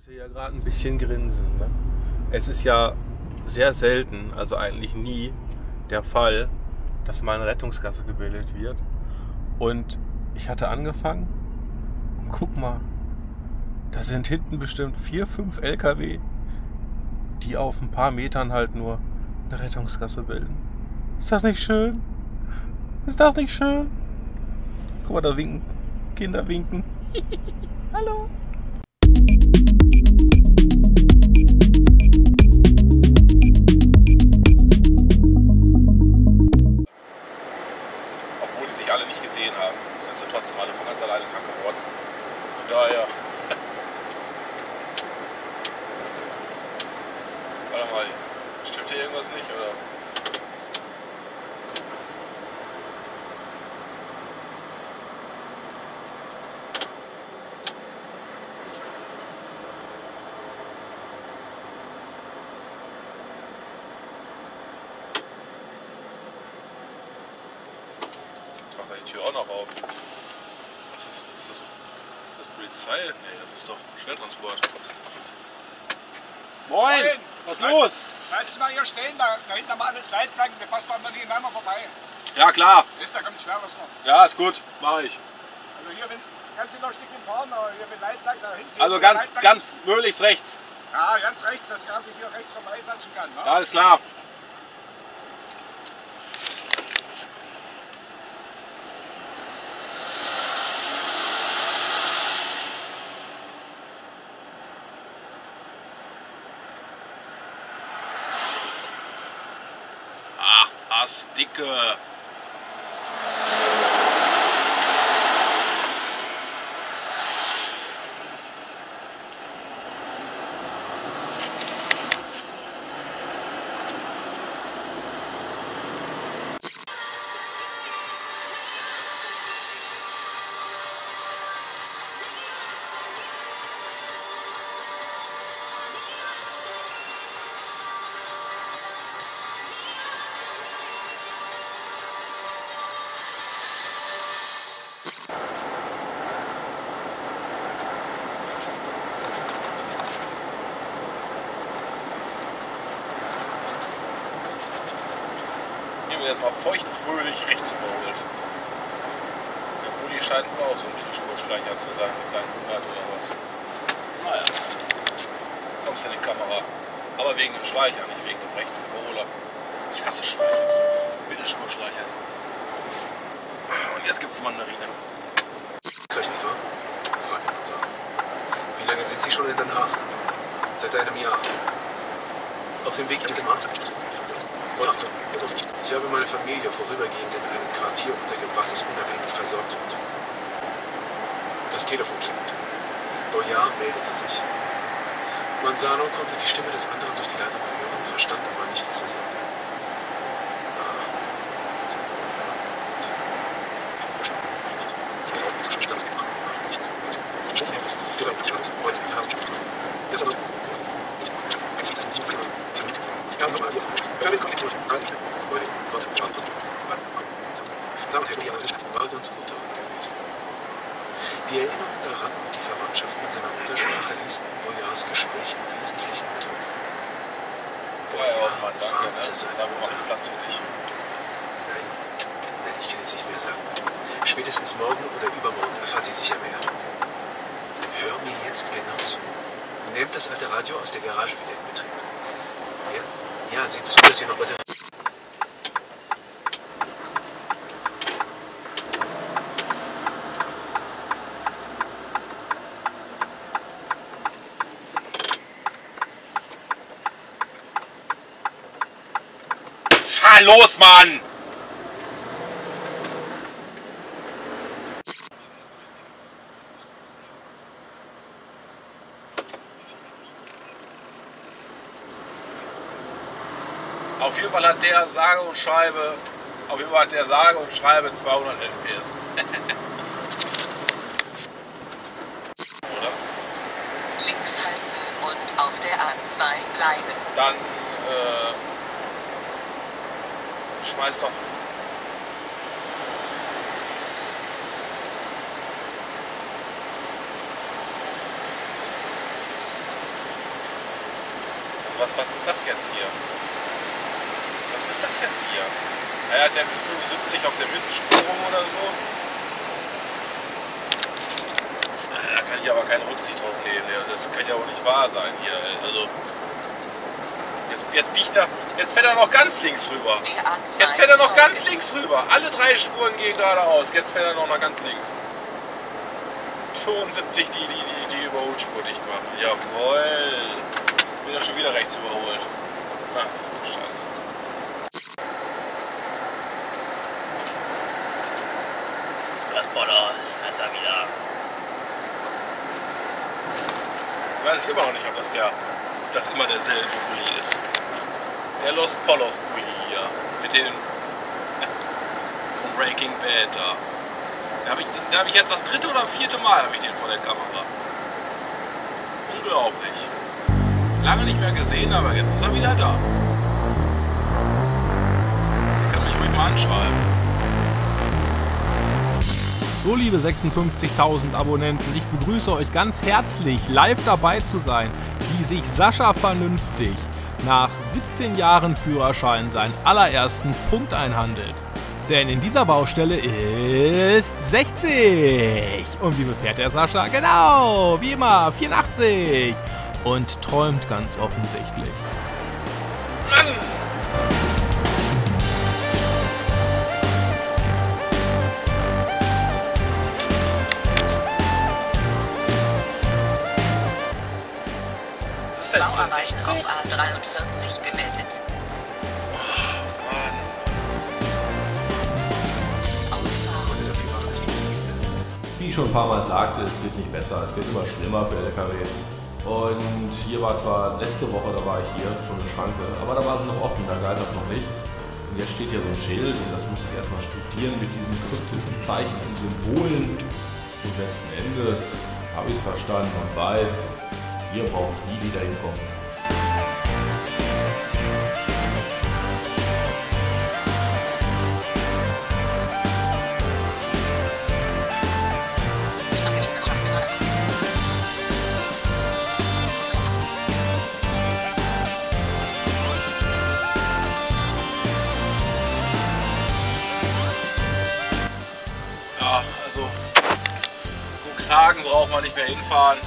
muss hier ja gerade ein bisschen grinsen. Ne? Es ist ja sehr selten, also eigentlich nie, der Fall, dass mal eine Rettungsgasse gebildet wird. Und ich hatte angefangen und guck mal, da sind hinten bestimmt 4, 5 LKW, die auf ein paar Metern halt nur eine Rettungsgasse bilden. Ist das nicht schön? Ist das nicht schön? Guck mal, da winken. Kinder winken. Hallo. Obwohl die sich alle nicht gesehen haben, sind sie trotzdem alle von ganz alleine krank geworden. Von daher. Warte mal, stimmt hier irgendwas nicht, oder? Jetzt macht er die Tür auch noch auf. Was ist das Polizei? Nee, das ist doch Schwertransport. Moin! Was ist los? Bleibst du mal hier stehen, da hinten haben wir alles Leitplanken, wir passen doch mal nebeneinander vorbei. Ja, klar. Ist, da kommt Schwerwasser. Ja, ist gut. Mache ich. Also hier kannst du noch ein Stückchen fahren, aber hier mit Leitplanken da hinten. Also ganz möglichst rechts. Ja, ganz rechts, dass ich hier rechts vorbeisatschen kann. Ne? Ja, alles klar. Ach, was dicke. Jetzt mal feuchtfröhlich rechts überholt. Der Bulli scheint wohl auch so ein Mittelspurschleicher zu sein mit seinen 100 oder was. Naja, kommst in die Kamera. Aber wegen dem Schleicher, nicht wegen dem Rechtsüberholer. Ich hasse Schleichers. Mittelspurschleicher. Und jetzt gibt's Mandarine. Recht nicht wahr? Fragt man so. Wie lange sind Sie schon in Den Haag? Seit einem Jahr. Auf dem Weg in den Markt. Ich habe meine Familie vorübergehend in einem Quartier untergebracht, das unabhängig versorgt wird. Das Telefon klingelt. Boyard meldete sich. Manzano konnte die Stimme des anderen durch die Leitung hören, verstand aber nicht, was er sagte. Sagte war ganz gut darin gewesen. Die Erinnerung daran und die Verwandtschaft mit seiner Muttersprache ließen in Boyards Gespräch im Wesentlichen mitverfolgen. Boyard warnte seine Mutter. Nein, ich kann jetzt nichts mehr sagen. Spätestens morgen oder übermorgen erfahrt ihr sicher mehr. Hör mir jetzt genau zu. Nehmt das alte Radio aus der Garage wieder in Betrieb. Ja, seht zu, dass ihr noch Batterien... Fahr los, Mann! Auf jeden Fall hat der sage und schreibe 211 PS. Oder? Links halten und auf der A2 bleiben. Dann schmeiß doch Was ist das jetzt hier? Was ist das jetzt hier? Er hat ja mit 75 auf der Mittelspurung oder so. Da kann ich aber keine Rücksicht drauf nehmen. Das kann ja auch nicht wahr sein hier. Also jetzt biegt er, jetzt fährt er noch ganz links rüber. Jetzt fährt er noch ganz links rüber. Alle 3 Spuren gehen geradeaus. Jetzt fährt er noch mal ganz links. 75 die Überholspur dicht machen. Jawohl. Bin ja schon wieder rechts überholt. Ach, Scheiße. Was Bollers, da ist er wieder. Ich weiß immer noch nicht, ob das immer derselbe Bulli ist. Der Los Polos Bulli hier. Mit dem Breaking Bad da. Da hab ich jetzt das 3. oder 4. Mal habe ich den vor der Kamera. Unglaublich. Lange nicht mehr gesehen, aber jetzt ist er wieder da. Er kann mich ruhig mal anschreiben. So, liebe 56.000 Abonnenten, ich begrüße euch ganz herzlich, live dabei zu sein, wie sich Sascha vernünftig nach 17 Jahren Führerschein seinen allerersten Punkt einhandelt. Denn in dieser Baustelle ist 60. Und wie befährt der Sascha? Genau, wie immer, 84. Und träumt ganz offensichtlich. Mann! Bauarbeiten auf A43 gemeldet. Wie ich schon ein paar Mal sagte, es wird nicht besser, es wird immer schlimmer für LKW. Und hier war zwar letzte Woche, da war ich hier, schon eine Schranke, aber da war es noch offen, da galt das noch nicht. Und jetzt steht hier so ein Schild und das muss ich erstmal studieren mit diesen kryptischen Zeichen und Symbolen. Und letzten Endes habe ich es verstanden und weiß, hier brauche ich nie wieder hinkommen. Ja, also Cuxhagen braucht man nicht mehr hinfahren.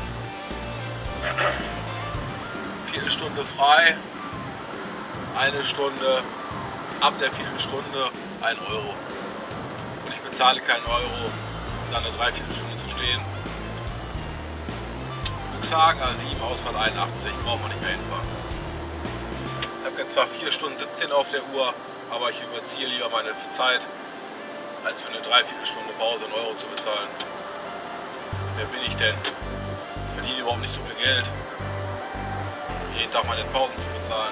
Viertelstunde frei, 1 Stunde, ab der Viertelstunde 1 Euro. Und ich bezahle keinen Euro, um dann eine Dreiviertelstunde zu stehen. Cuxhagen A7, Ausfahrt 81, braucht man nicht mehr hinfahren. Ich habe jetzt zwar 4 Stunden 17 auf der Uhr, aber ich überziehe lieber meine Zeit, als für eine Dreiviertelstunde Pause 1 Euro zu bezahlen. Wer bin ich denn? Ich verdiene überhaupt nicht so viel Geld, jeden Tag meine Pausen zu bezahlen.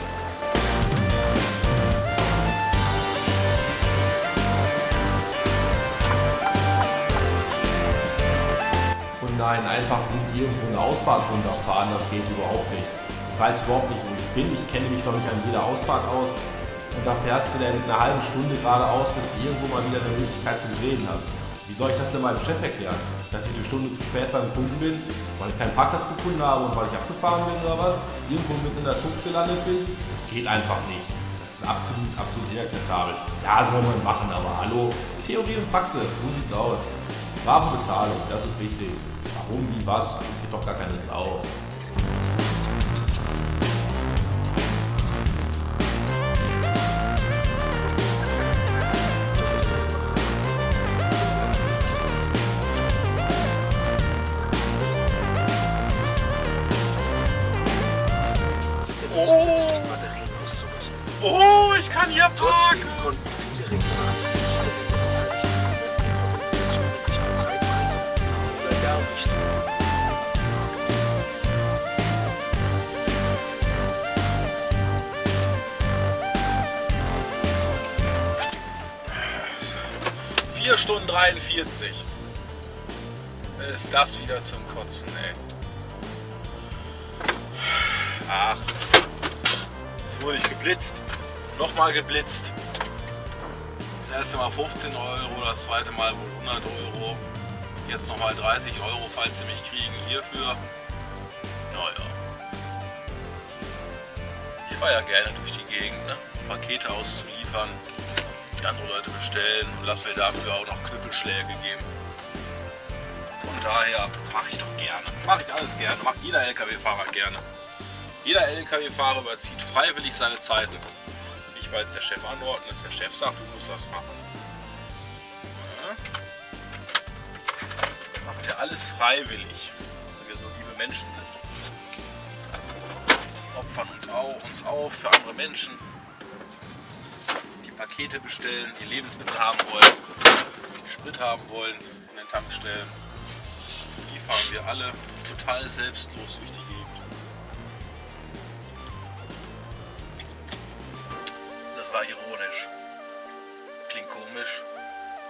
Und nein, einfach nicht irgendwo eine Ausfahrt runterfahren, das geht überhaupt nicht. Ich weiß überhaupt nicht, wo ich bin, ich kenne mich doch nicht an jeder Ausfahrt aus. Und da fährst du dann eine halbe Stunde geradeaus, bis du irgendwo mal wieder eine Möglichkeit zum Drehen hast. Wie soll ich das denn meinem Chef erklären? Dass ich 1 Stunde zu spät beim Kunden bin, weil ich keinen Parkplatz gefunden habe und weil ich abgefahren bin oder was? Irgendwo mitten in der Tucht gelandet bin? Das geht einfach nicht. Das ist absolut inakzeptabel. Ja, soll man machen, aber hallo, Theorie und Praxis, so sieht's aus. Wahre Bezahlung, das ist wichtig. Warum, wie, was, interessiert doch gar keine Sau. Zusätzlichen Batterien auszurüsten. Oh, ich kann hier Trotzdem parken! konnten viele regionale Stellen Organisationen sich nur zeitweise oder gar nicht Vier Stunden 43. Ist das wieder zum Kotzen, ey. Ach. Jetzt wurde ich geblitzt. Nochmal geblitzt. Das erste Mal 15 Euro, das zweite Mal wohl 100 Euro. Jetzt nochmal 30 Euro, falls sie mich kriegen hierfür. Naja. fahre ja gerne durch die Gegend, ne? Pakete auszuliefern, die andere Leute bestellen und lass mir dafür auch noch Knüppelschläge geben. Von daher mache ich doch gerne. Mache ich alles gerne. Macht jeder LKW-Fahrer gerne. Jeder LKW-Fahrer überzieht freiwillig seine Zeiten. Nicht, weil es der Chef anordnet, dass der Chef sagt, du musst das machen. Ja. Macht ja alles freiwillig, weil wir so liebe Menschen sind. Opfern uns auf für andere Menschen, die Pakete bestellen, die Lebensmittel haben wollen, die Sprit haben wollen in den Tankstellen. Die fahren wir alle total selbstlos durch die Gegend. Das war ironisch. Klingt komisch,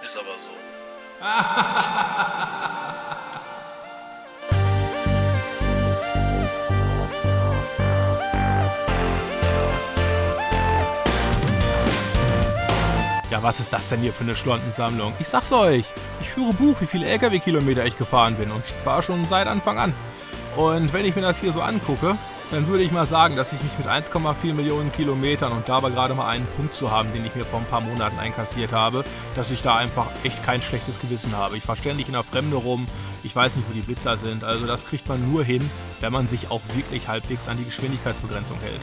ist aber so. Ja, was ist das denn hier für eine Schlondensammlung? Ich sag's euch, ich führe Buch, wie viele LKW-Kilometer ich gefahren bin und zwar schon seit Anfang an. Und wenn ich mir das hier so angucke, dann würde ich mal sagen, dass ich mich mit 1,4 Millionen Kilometern und dabei gerade mal einen Punkt zu haben, den ich mir vor ein paar Monaten einkassiert habe, dass ich da einfach echt kein schlechtes Gewissen habe. Ich fahre ständig in der Fremde rum, ich weiß nicht, wo die Blitzer sind, also das kriegt man nur hin, wenn man sich auch wirklich halbwegs an die Geschwindigkeitsbegrenzung hält.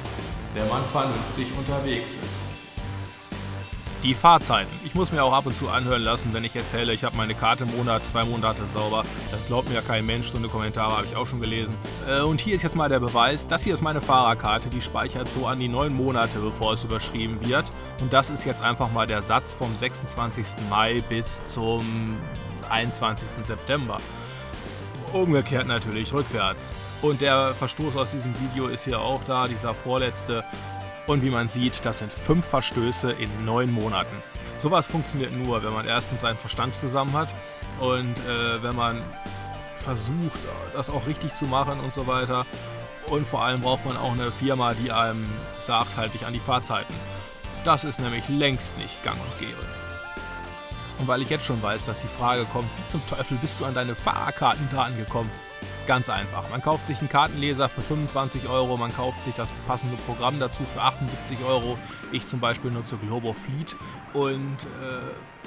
Wenn man vernünftig unterwegs ist. Die Fahrzeiten. Ich muss mir auch ab und zu anhören lassen, wenn ich erzähle, ich habe meine Karte im Monat, 2 Monate sauber. Das glaubt mir ja kein Mensch, so eine Kommentare habe ich auch schon gelesen. Und hier ist jetzt mal der Beweis, das hier ist meine Fahrerkarte, die speichert so an die 9 Monate, bevor es überschrieben wird. Und das ist jetzt einfach mal der Satz vom 26. Mai bis zum 21. September. Umgekehrt natürlich, rückwärts. Und der Verstoß aus diesem Video ist hier auch da, dieser vorletzte. Und wie man sieht, das sind 5 Verstöße in 9 Monaten. Sowas funktioniert nur, wenn man erstens seinen Verstand zusammen hat und wenn man versucht, das auch richtig zu machen und so weiter. Und vor allem braucht man auch eine Firma, die einem sagt, halt dich an die Fahrzeiten. Das ist nämlich längst nicht gang und gäbe. Und weil ich jetzt schon weiß, dass die Frage kommt, wie zum Teufel bist du an deine Fahrkartendaten gekommen? Ganz einfach. Man kauft sich einen Kartenleser für 25 €, man kauft sich das passende Programm dazu für 78 €. Ich zum Beispiel nutze Globo Fleet und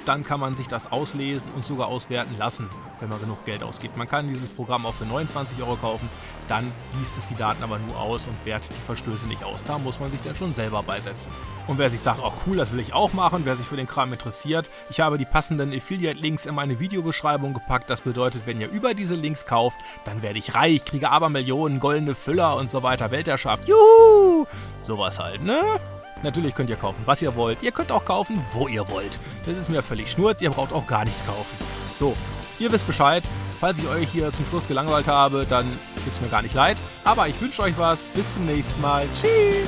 dann kann man sich das auslesen und sogar auswerten lassen, wenn man genug Geld ausgibt. Man kann dieses Programm auch für 29 € kaufen, dann liest es die Daten aber nur aus und wertet die Verstöße nicht aus. Da muss man sich dann schon selber beisetzen. Und wer sich sagt, oh cool, das will ich auch machen, wer sich für den Kram interessiert, ich habe die passenden Affiliate-Links in meine Videobeschreibung gepackt. Das bedeutet, wenn ihr über diese Links kauft, dann werde ich reich, kriege Abermillionen, goldene Füller und so weiter, Weltherrschaft. Juhu! Sowas halt, ne? Natürlich könnt ihr kaufen, was ihr wollt. Ihr könnt auch kaufen, wo ihr wollt. Das ist mir völlig schnurz, ihr braucht auch gar nichts kaufen. So, ihr wisst Bescheid. Falls ich euch hier zum Schluss gelangweilt habe, dann tut's mir gar nicht leid. Aber ich wünsche euch was. Bis zum nächsten Mal. Tschüss!